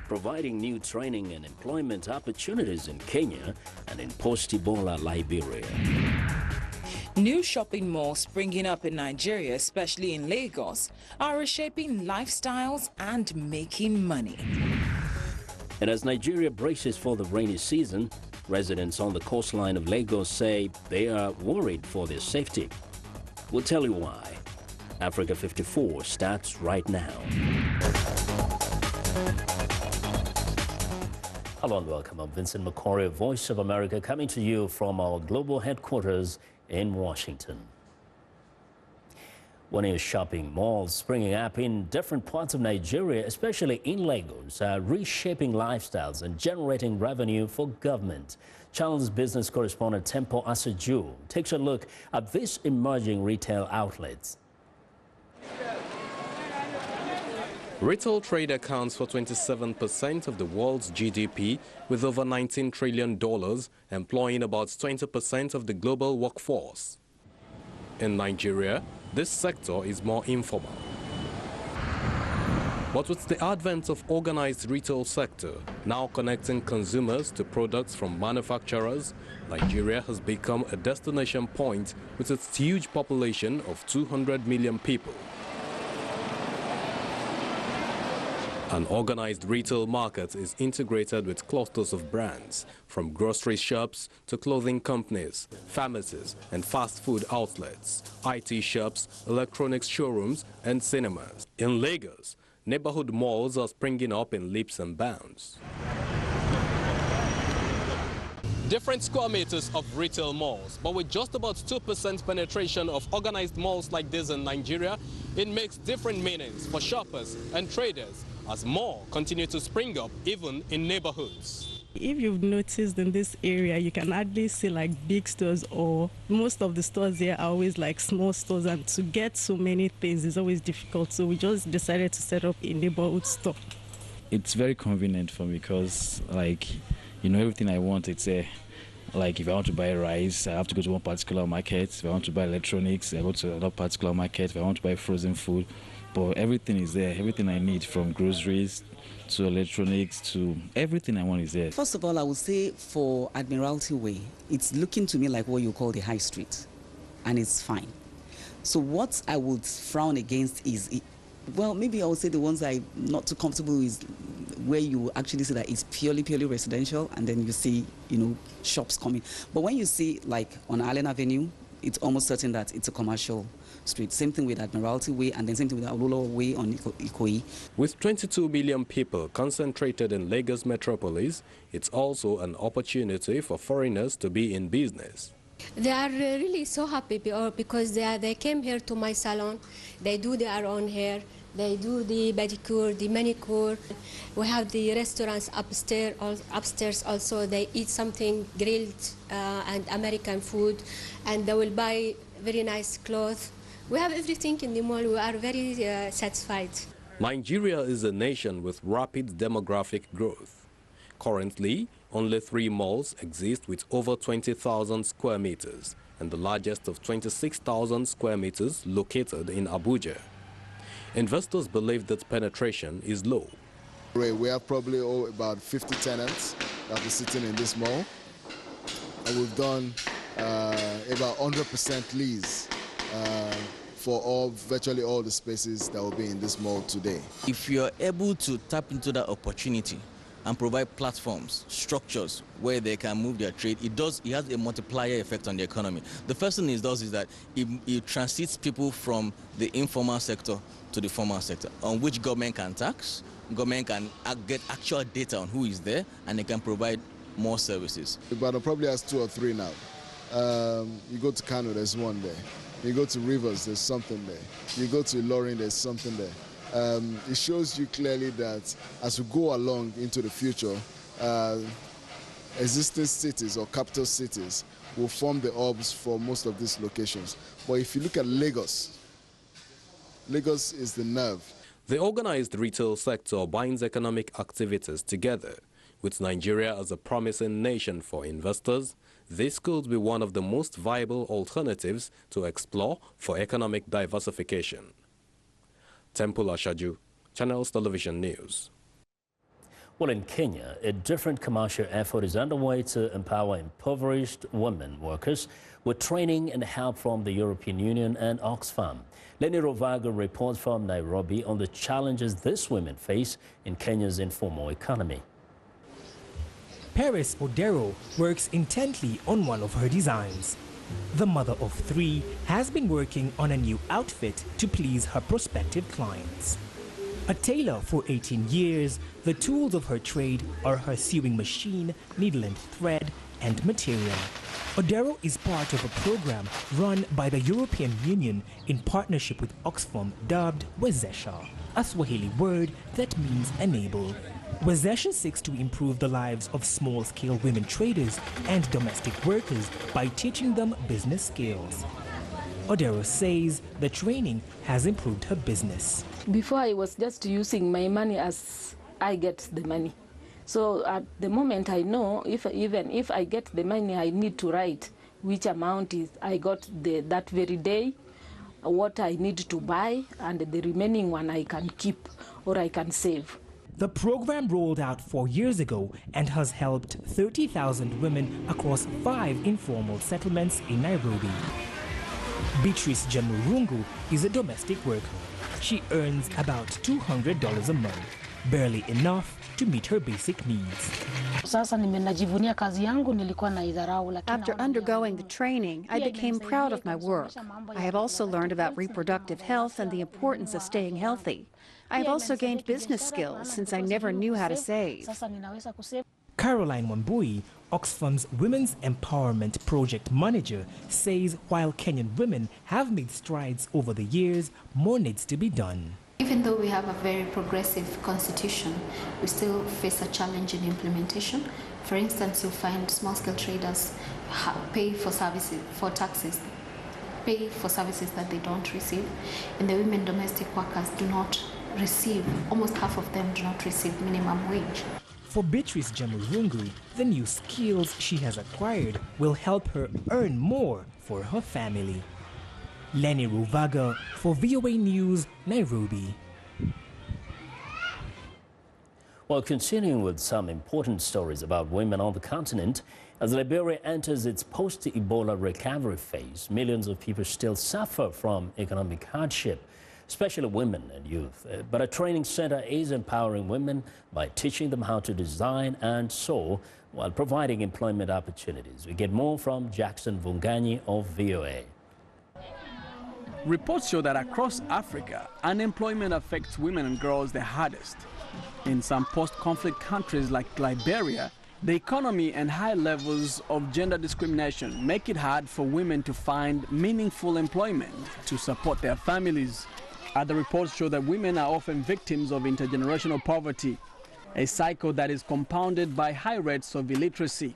providing new training and employment opportunities in Kenya and in post-Ebola Liberia. New shopping malls springing up in Nigeria, especially in Lagos, are reshaping lifestyles and making money. And as Nigeria braces for the rainy season, residents on the coastline of Lagos say they are worried for their safety. We'll tell you why. Africa 54 starts right now. Hello and welcome. I'm Vincent McCory, Voice of America, coming to you from our global headquarters in Washington. One is shopping malls springing up in different parts of Nigeria, especially in Lagos, are reshaping lifestyles and generating revenue for government. Channel's business correspondent Tempo Asaju takes a look at these emerging retail outlets. Retail trade accounts for 27% of the world's GDP, with over $19 trillion, employing about 20% of the global workforce. In Nigeria, this sector is more informal. But with the advent of organized retail sector, now connecting consumers to products from manufacturers, Nigeria has become a destination point with its huge population of 200 million people. An organized retail market is integrated with clusters of brands, from grocery shops to clothing companies, pharmacies and fast food outlets, IT shops, electronics showrooms and cinemas. In Lagos, neighborhood malls are springing up in leaps and bounds. Different square meters of retail malls, but with just about 2% penetration of organized malls like this in Nigeria, it makes different meanings for shoppers and traders as more continue to spring up even in neighborhoods. If you've noticed in this area, you can hardly see like big stores, or most of the stores here are always like small stores, and to get so many things is always difficult. So we just decided to set up a neighborhood store. It's very convenient for me because, like, you know, everything I want, it's there. Like, if I want to buy rice, I have to go to one particular market. If I want to buy electronics, I go to another particular market. If I want to buy frozen food, but everything is there. Everything I need, from groceries to electronics to everything I want, is there. First of all, I would say for Admiralty Way, it's looking to me like what you call the high street, and it's fine. So what I would frown against is, well, maybe I would say the ones I'm not too comfortable with, where you actually see that it's purely residential, and then you see, you know, shops coming. But when you see, like, on Allen Avenue, it's almost certain that it's a commercial street. Same thing with Admiralty Way, and then same thing with Awolowo Way on Ikoyi. With 22 million people concentrated in Lagos metropolis, it's also an opportunity for foreigners to be in business. They are really so happy because they came here to my salon. They do their own hair. They do the pedicure, the manicure. We have the restaurants upstairs also. They eat something grilled and American food, and they will buy very nice clothes. We have everything in the mall. We are very satisfied. Nigeria is a nation with rapid demographic growth. Currently, only 3 malls exist with over 20,000 square meters, and the largest of 26,000 square meters located in Abuja. Investors believe that penetration is low. We have probably about 50 tenants that are sitting in this mall, and we've done about 100% lease for virtually all the spaces that will be in this mall today. If you're able to tap into that opportunity and provide platforms, structures where they can move their trade, it has a multiplier effect on the economy. The first thing it does is that it transits people from the informal sector to the formal sector, on which government can tax, government can get actual data on who is there, and they can provide more services. Ibadan probably has 2 or 3 now. You go to Kano, there's one there. You go to Rivers, there's something there. You go to Ilorin, there's something there. It shows you clearly that as we go along into the future, existing cities or capital cities will form the hubs for most of these locations. But if you look at Lagos, Lagos is the nerve. The organized retail sector binds economic activities together. With Nigeria as a promising nation for investors, this could be one of the most viable alternatives to explore for economic diversification. Tempo Asaju, Channels Television News. Well, in Kenya, a different commercial effort is underway to empower impoverished women workers with training and help from the European Union and Oxfam. Lenny Rovago reports from Nairobi on the challenges these women face in Kenya's informal economy. Paris Odero works intently on one of her designs. The mother of 3 has been working on a new outfit to please her prospective clients. A tailor for 18 years, the tools of her trade are her sewing machine, needle and thread, and material. Odero is part of a program run by the European Union in partnership with Oxfam dubbed Wezesha, a Swahili word that means enable. Wezesha seeks to improve the lives of small-scale women traders and domestic workers by teaching them business skills. Odero says the training has improved her business. Before I was just using my money as I get the money. So at the moment I know even if I get the money, I need to write which amount is I got that very day, what I need to buy, and the remaining one I can keep or I can save. The program rolled out 4 years ago and has helped 30,000 women across 5 informal settlements in Nairobi. Beatrice Jamurungu is a domestic worker. She earns about $200 a month, barely enough to meet her basic needs. After undergoing the training, I became proud of my work. I have also learned about reproductive health and the importance of staying healthy. I have also gained business skills since I never knew how to save. Caroline Wambui, Oxfam's Women's Empowerment Project Manager, says while Kenyan women have made strides over the years, more needs to be done. Even though we have a very progressive constitution, we still face a challenge in implementation. For instance, you'll find small-scale traders pay for services, for taxes, pay for services that they don't receive, and the women domestic workers do not receive, almost half of them do not receive minimum wage. For Beatrice Jamurungu, the new skills she has acquired will help her earn more for her family. Lenny Ruvaga for VOA News, Nairobi. Well, continuing with some important stories about women on the continent, as Liberia enters its post-Ebola recovery phase, millions of people still suffer from economic hardship, especially women and youth. But a training center is empowering women by teaching them how to design and sew while providing employment opportunities. We get more from Jackson Vunganyi of VOA. Reports show that across Africa, unemployment affects women and girls the hardest. In some post-conflict countries like Liberia, the economy and high levels of gender discrimination make it hard for women to find meaningful employment to support their families. Other reports show that women are often victims of intergenerational poverty, a cycle that is compounded by high rates of illiteracy.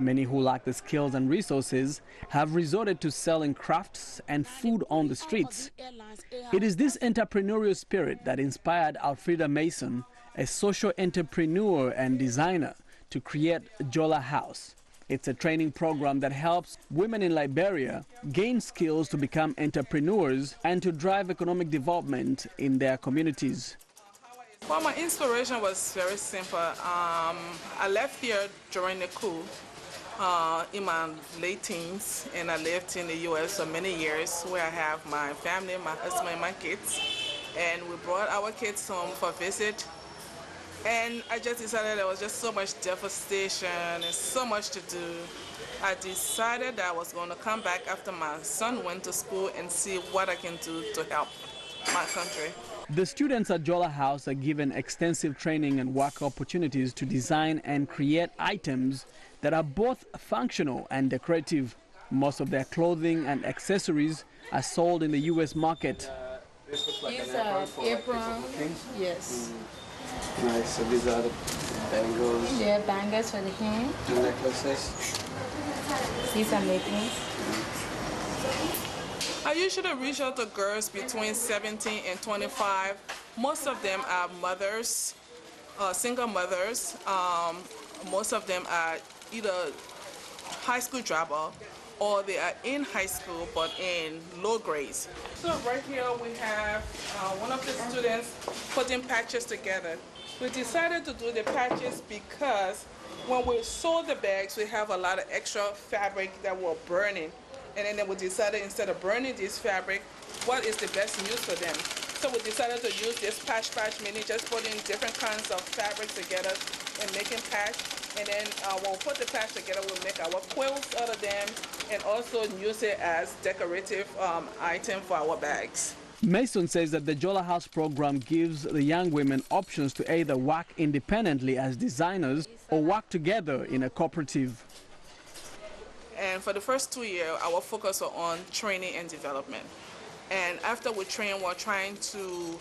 Many who lack the skills and resources have resorted to selling crafts and food on the streets. It is this entrepreneurial spirit that inspired Alfreda Mason, a social entrepreneur and designer, to create Jola House. It's a training program that helps women in Liberia gain skills to become entrepreneurs and to drive economic development in their communities. Well, my inspiration was very simple. I left here during the coup in my late teens, and I lived in the U.S. for many years, where I have my family, my husband, my kids, and we brought our kids home for a visit. And I just decided there was just so much devastation and so much to do. I decided that I was going to come back after my son went to school and see what I can do to help my country. The students at Jola House are given extensive training and work opportunities to design and create items that are both functional and decorative. Most of their clothing and accessories are sold in the U.S. market. These are aprons, yes. Nice, so these are the bangles. Yeah, bangles for the hand. The necklaces. These are necklaces. I usually reach out to girls between 17 and 25. Most of them are mothers, single mothers. Most of them are either high school dropout or they are in high school but in low grades. So right here we have one of the students putting patches together. We decided to do the patches because when we sold the bags, we have a lot of extra fabric that we're burning. And then we decided instead of burning this fabric, what is the best use for them? So we decided to use this patch mini, just putting different kinds of fabric together and making patch. And then when we put the patch together, we'll make our quilts out of them and also use it as decorative item for our bags. Mason says that the Jola House program gives the young women options to either work independently as designers or work together in a cooperative. And for the first 2 years, our focus was on training and development. And after we train, we're trying to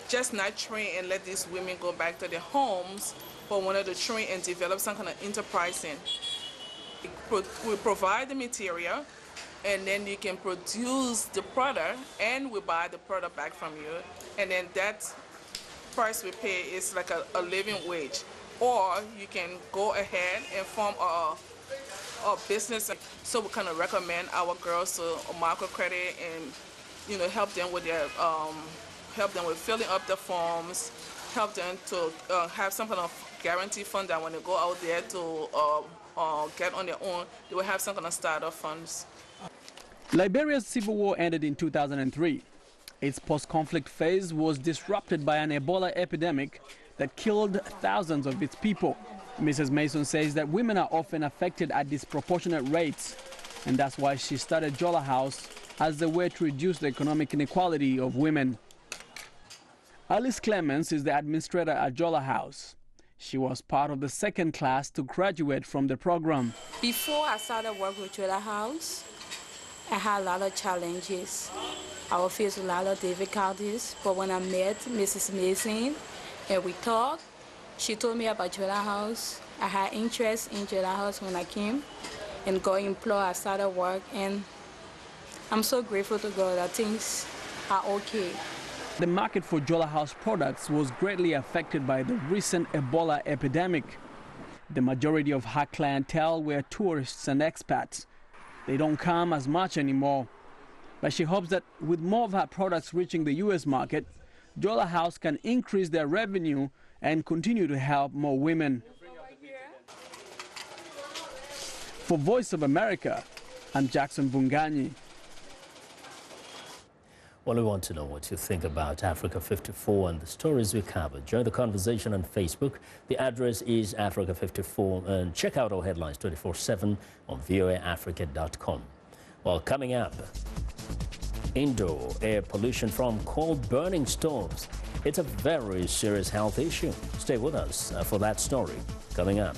just not train and let these women go back to their homes, but wanted to train and develop some kind of enterprising. We provide the material, and then you can produce the product, and we buy the product back from you. And then that price we pay is like a living wage. Or you can go ahead and form a business. So we kind of recommend our girls to microcredit and help them with their filling up the forms, help them to have some kind of guarantee fund that when they go out there to get on their own, they will have some kind of startup funds. Liberia's civil war ended in 2003. Its post-conflict phase was disrupted by an Ebola epidemic that killed thousands of its people. Mrs. Mason says that women are often affected at disproportionate rates, and that's why she started Jola House as a way to reduce the economic inequality of women. Alice Clemens is the administrator at Jola House. She was part of the second class to graduate from the program. Before I started working with Jola House, I had a lot of challenges. I would face a lot of difficulties, but when I met Mrs. Mason and we talked, she told me about Jola House. I had interest in Jola House when I came and got employed. I started work, and I'm so grateful to God that things are okay. The market for Jola House products was greatly affected by the recent Ebola epidemic. The majority of her clientele were tourists and expats. They don't come as much anymore. But she hopes that with more of her products reaching the U.S. market, Jola House can increase their revenue and continue to help more women. For Voice of America, I'm Jackson Bunganyi. Well, we want to know what you think about Africa 54 and the stories we covered. Join the conversation on Facebook. The address is Africa 54, and check out our headlines 24/7 on voaafrica.com. Well, coming up, indoor air pollution from coal-burning stoves. It's a very serious health issue. Stay with us for that story coming up.